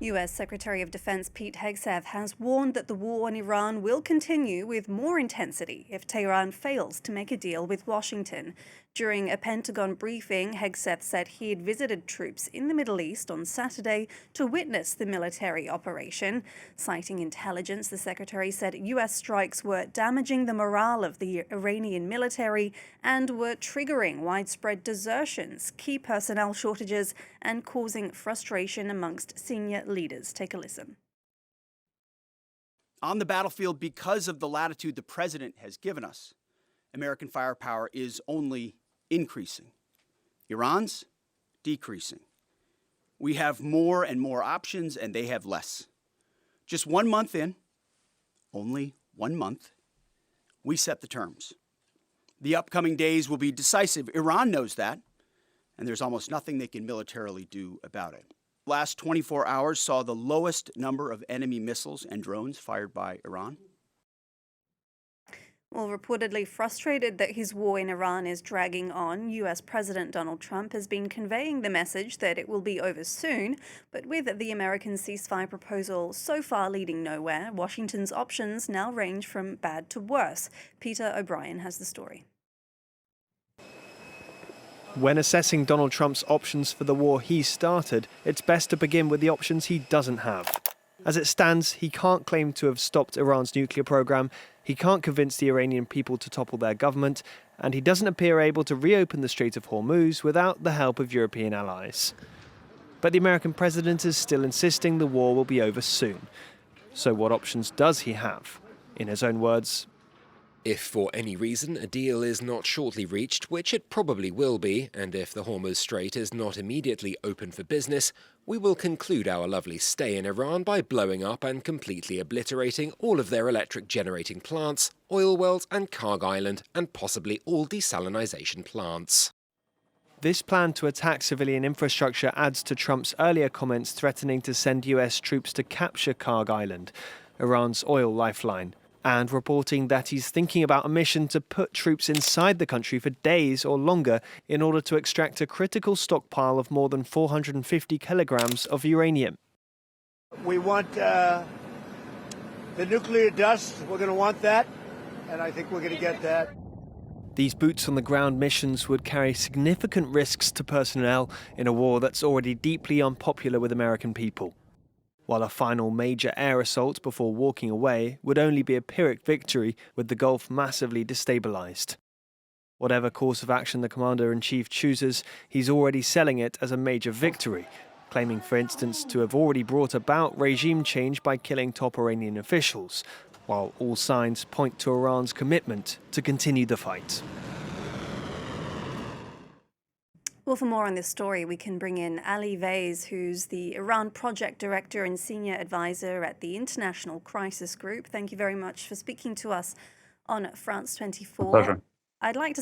U.S. Secretary of Defense Pete Hegseth has warned that the war in Iran will continue with more intensity if Tehran fails to make a deal with Washington. During a Pentagon briefing, Hegseth said he had visited troops in the Middle East on Saturday to witness the military operation. Citing intelligence, the secretary said U.S. strikes were damaging the morale of the Iranian military and were triggering widespread desertions, key personnel shortages, and causing frustration amongst senior leaders. Take a listen. On the battlefield, because of the latitude the president has given us, American firepower is only increasing. Iran's decreasing. We have more and more options, and they have less. Just 1 month in, only 1 month, we set the terms. The upcoming days will be decisive. Iran knows that, and there's almost nothing they can militarily do about it. Last 24 hours saw the lowest number of enemy missiles and drones fired by Iran. Well, reportedly frustrated that his war in Iran is dragging on, US President Donald Trump has been conveying the message that it will be over soon. But with the American ceasefire proposal so far leading nowhere, Washington's options now range from bad to worse. Peter O'Brien has the story. When assessing Donald Trump's options for the war he started, it's best to begin with the options he doesn't have. As it stands, he can't claim to have stopped Iran's nuclear program, he can't convince the Iranian people to topple their government, and he doesn't appear able to reopen the Strait of Hormuz without the help of European allies. But the American president is still insisting the war will be over soon. So what options does he have? In his own words, if for any reason a deal is not shortly reached, which it probably will be, and if the Hormuz Strait is not immediately open for business, we will conclude our lovely stay in Iran by blowing up and completely obliterating all of their electric generating plants, oil wells and Carg Island, and possibly all desalinization plants. This plan to attack civilian infrastructure adds to Trump's earlier comments threatening to send US troops to capture Carg Island, Iran's oil lifeline, and reporting that he's thinking about a mission to put troops inside the country for days or longer in order to extract a critical stockpile of more than 450 kilograms of uranium. We want the nuclear dust. We're going to want that, and I think we're going to get that. These boots-on-the-ground missions would carry significant risks to personnel in a war that's already deeply unpopular with American people. While a final major air assault before walking away would only be a Pyrrhic victory with the Gulf massively destabilized. Whatever course of action the commander-in-chief chooses, he's already selling it as a major victory, claiming, for instance, to have already brought about regime change by killing top Iranian officials, while all signs point to Iran's commitment to continue the fight. Well, for more on this story, we can bring in Ali Vaez, who's the Iran project director and senior advisor at the International Crisis Group. Thank you very much for speaking to us on France 24. Pleasure. I'd like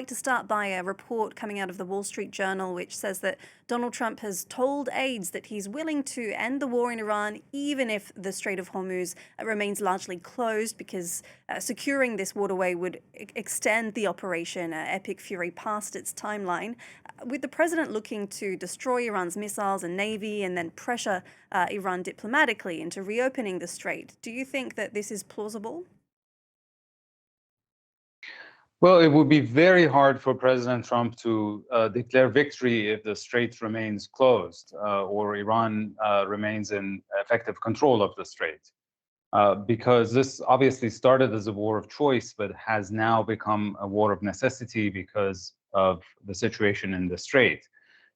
to start by a report coming out of the Wall Street Journal, which says that Donald Trump has told aides that he's willing to end the war in Iran, even if the Strait of Hormuz remains largely closed, because securing this waterway would extend the operation Epic Fury past its timeline. With the president looking to destroy Iran's missiles and navy and then pressure Iran diplomatically into reopening the strait, do you think that this is plausible? Well, it would be very hard for President Trump to declare victory if the strait remains closed or Iran remains in effective control of the strait. Because this obviously started as a war of choice, but has now become a war of necessity because of the situation in the strait.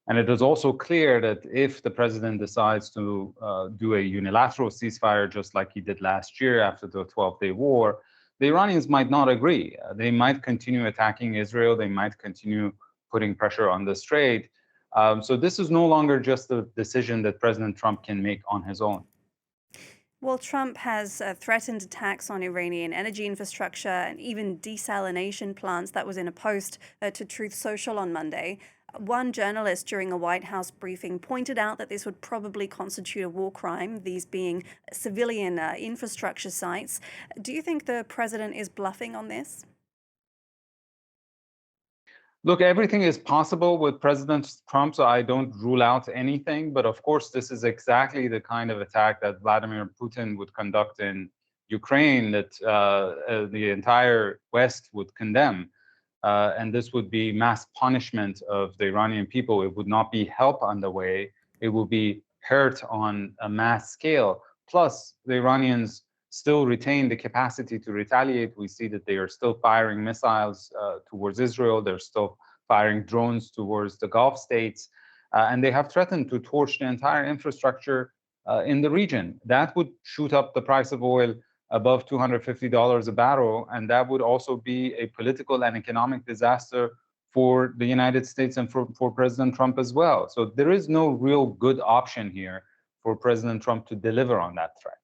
And it is also clear that if the president decides to do a unilateral ceasefire, just like he did last year after the 12-day war, the Iranians might not agree. They might continue attacking Israel. They might continue putting pressure on the strait. So this is no longer just a decision that President Trump can make on his own. Well, Trump has threatened attacks on Iranian energy infrastructure and even desalination plants. That was in a post to Truth Social on Monday. One journalist during a White House briefing pointed out that this would probably constitute a war crime, these being civilian infrastructure sites. Do you think the president is bluffing on this? Look, everything is possible with President Trump, so I don't rule out anything. But of course, this is exactly the kind of attack that Vladimir Putin would conduct in Ukraine that the entire West would condemn. And this would be mass punishment of the Iranian people. It would not be help on the way. It would be hurt on a mass scale. Plus, the Iranians still retain the capacity to retaliate. We see that they are still firing missiles towards Israel. They're still firing drones towards the Gulf states. And they have threatened to torch the entire infrastructure in the region. That would shoot up the price of oil above $250 a barrel. And that would also be a political and economic disaster for the United States and for President Trump as well. So there is no real good option here for President Trump to deliver on that threat.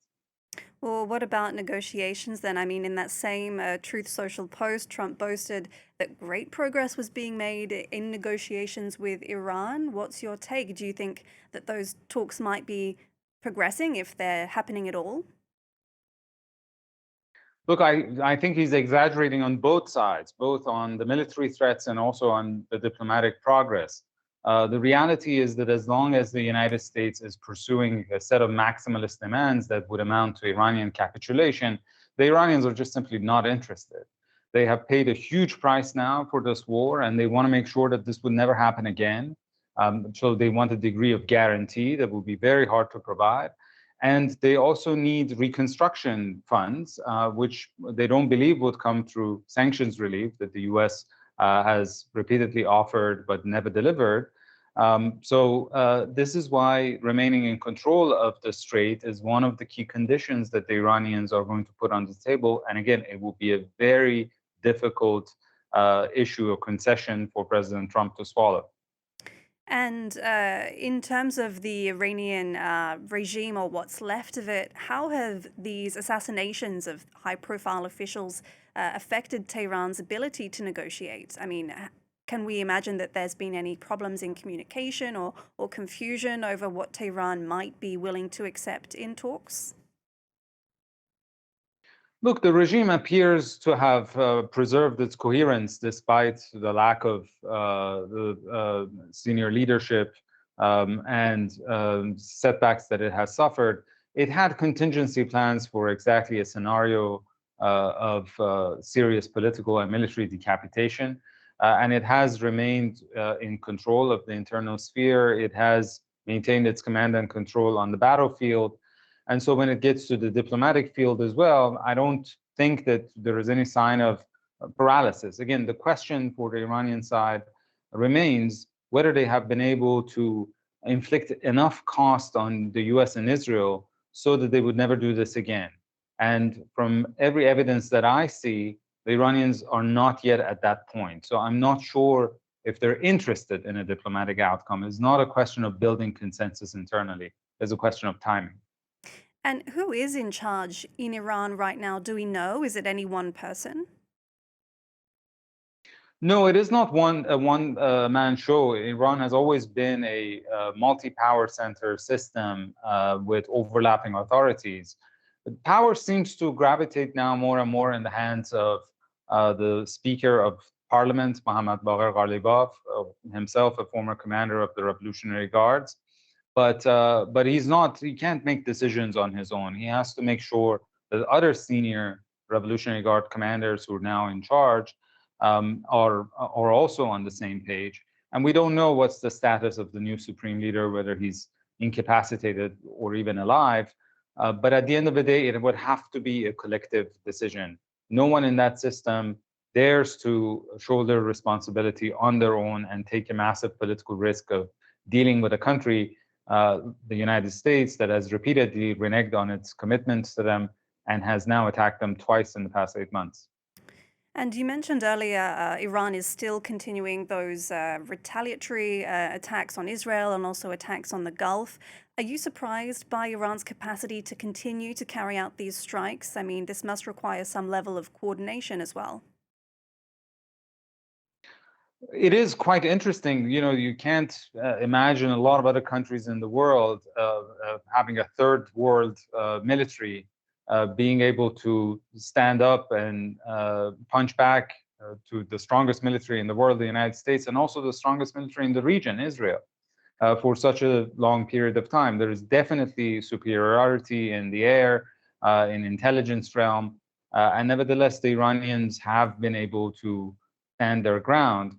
Well, what about negotiations then? I mean, in that same Truth Social post, Trump boasted that great progress was being made in negotiations with Iran. What's your take? Do you think that those talks might be progressing if they're happening at all? Look, I think he's exaggerating on both sides, both on the military threats and also on the diplomatic progress. The reality is that as long as the United States is pursuing a set of maximalist demands that would amount to Iranian capitulation, the Iranians are just simply not interested. They have paid a huge price now for this war, and they want to make sure that this would never happen again. So they want a degree of guarantee that will be very hard to provide. And they also need reconstruction funds, which they don't believe would come through sanctions relief that the US has repeatedly offered but never delivered. This is why remaining in control of the strait is one of the key conditions that the Iranians are going to put on the table. And again, it will be a very difficult issue or concession for President Trump to swallow. And in terms of the Iranian regime or what's left of it, how have these assassinations of high-profile officials affected Tehran's ability to negotiate? I mean, can we imagine that there's been any problems in communication or confusion over what Tehran might be willing to accept in talks? Look, the regime appears to have preserved its coherence despite the lack of the senior leadership and setbacks that it has suffered. It had contingency plans for exactly a scenario of serious political and military decapitation, and it has remained in control of the internal sphere. It has maintained its command and control on the battlefield. And so when it gets to the diplomatic field as well, I don't think that there is any sign of paralysis. Again, the question for the Iranian side remains whether they have been able to inflict enough cost on the US and Israel so that they would never do this again. And from every evidence that I see, the Iranians are not yet at that point. So I'm not sure if they're interested in a diplomatic outcome. It's not a question of building consensus internally. It's a question of timing. And who is in charge in Iran right now? Do we know? Is it any one person? No, it is not a one-man show. Iran has always been a multi-power center system with overlapping authorities. Power seems to gravitate now more and more in the hands of the Speaker of Parliament, Mohammad Bagher Ghalibaf, himself a former commander of the Revolutionary Guards. But he can't make decisions on his own. He has to make sure that other senior Revolutionary Guard commanders who are now in charge are also on the same page. And we don't know what's the status of the new supreme leader, whether he's incapacitated or even alive. But at the end of the day, it would have to be a collective decision. No one in that system dares to shoulder responsibility on their own and take a massive political risk of dealing with a country, the United States, that has repeatedly reneged on its commitments to them and has now attacked them twice in the past 8 months. And you mentioned earlier Iran is still continuing those retaliatory attacks on Israel and also attacks on the Gulf. Are you surprised by Iran's capacity to continue to carry out these strikes? I mean, this must require some level of coordination as well. It is quite interesting. You know, you can't imagine a lot of other countries in the world having a third world military being able to stand up and punch back to the strongest military in the world, the United States, and also the strongest military in the region, Israel, for such a long period of time. There is definitely superiority in the air, in intelligence realm, and nevertheless, the Iranians have been able to stand their ground.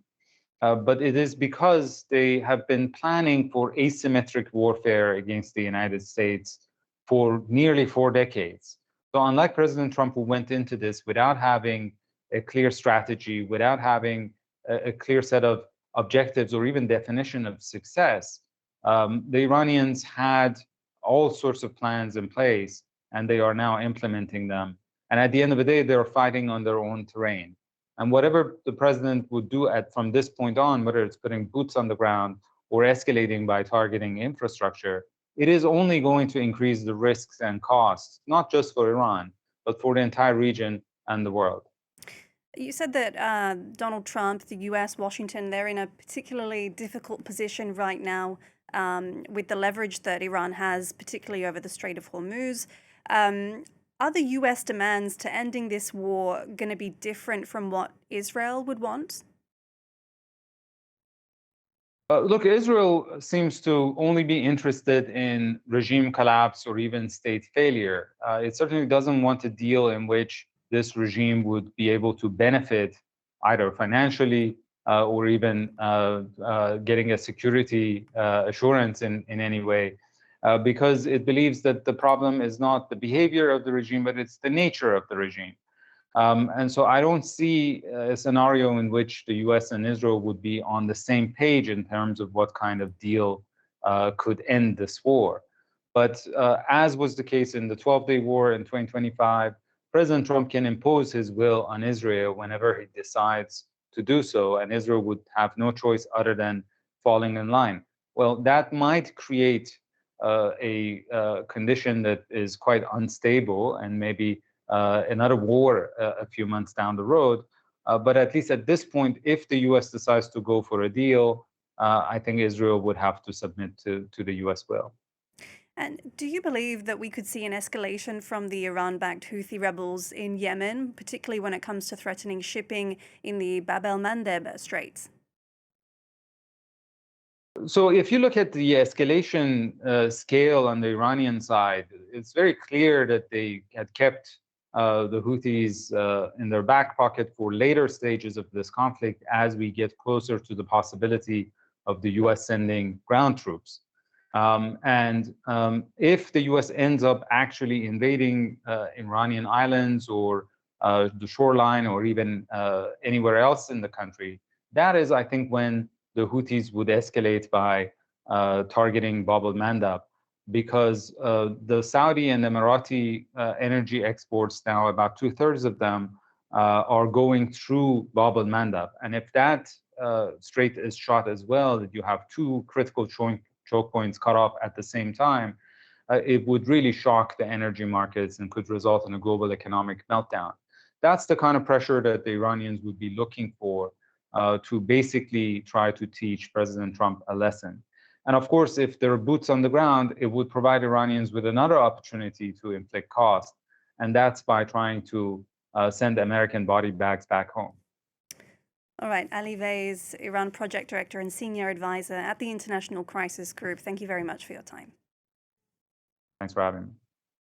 But it is because they have been planning for asymmetric warfare against the United States for nearly 4 decades. So unlike President Trump, who went into this without having a clear strategy, without having a clear set of objectives or even definition of success, the Iranians had all sorts of plans in place, and they are now implementing them. And at the end of the day, they're fighting on their own terrain. And whatever the president would do from this point on, whether it's putting boots on the ground or escalating by targeting infrastructure, it is only going to increase the risks and costs, not just for Iran, but for the entire region and the world. You said that Donald Trump, the US, Washington, they're in a particularly difficult position right now with the leverage that Iran has, particularly over the Strait of Hormuz. Are the US demands to ending this war going to be different from what Israel would want? Look, Israel seems to only be interested in regime collapse or even state failure. It certainly doesn't want a deal in which this regime would be able to benefit either financially or even getting a security assurance in any way, because it believes that the problem is not the behavior of the regime, but it's the nature of the regime. And so I don't see a scenario in which the US and Israel would be on the same page in terms of what kind of deal could end this war. But as was the case in the 12-day war in 2025, President Trump can impose his will on Israel whenever he decides to do so, and Israel would have no choice other than falling in line. Well, that might create a condition that is quite unstable and maybe another war a few months down the road. But at least at this point, if the US decides to go for a deal, I think Israel would have to submit to the US will. And do you believe that we could see an escalation from the Iran-backed Houthi rebels in Yemen, particularly when it comes to threatening shipping in the Bab el-Mandeb Straits? So if you look at the escalation scale on the Iranian side, it's very clear that they had kept the Houthis in their back pocket for later stages of this conflict as we get closer to the possibility of the US sending ground troops. If the US ends up actually invading Iranian islands or the shoreline or even anywhere else in the country, that is, I think, when the Houthis would escalate by targeting Bab el-Mandab, because the Saudi and Emirati energy exports now, about 2/3 of them, are going through Bab el-Mandab. And if that strait is shut as well, that you have two critical choke points cut off at the same time, it would really shock the energy markets and could result in a global economic meltdown. That's the kind of pressure that the Iranians would be looking for to basically try to teach President Trump a lesson. And of course, if there are boots on the ground, it would provide Iranians with another opportunity to inflict cost, and that's by trying to send American body bags back home. All right, Ali Vaez, Iran Project Director and Senior Advisor at the International Crisis Group. Thank you very much for your time. Thanks for having me.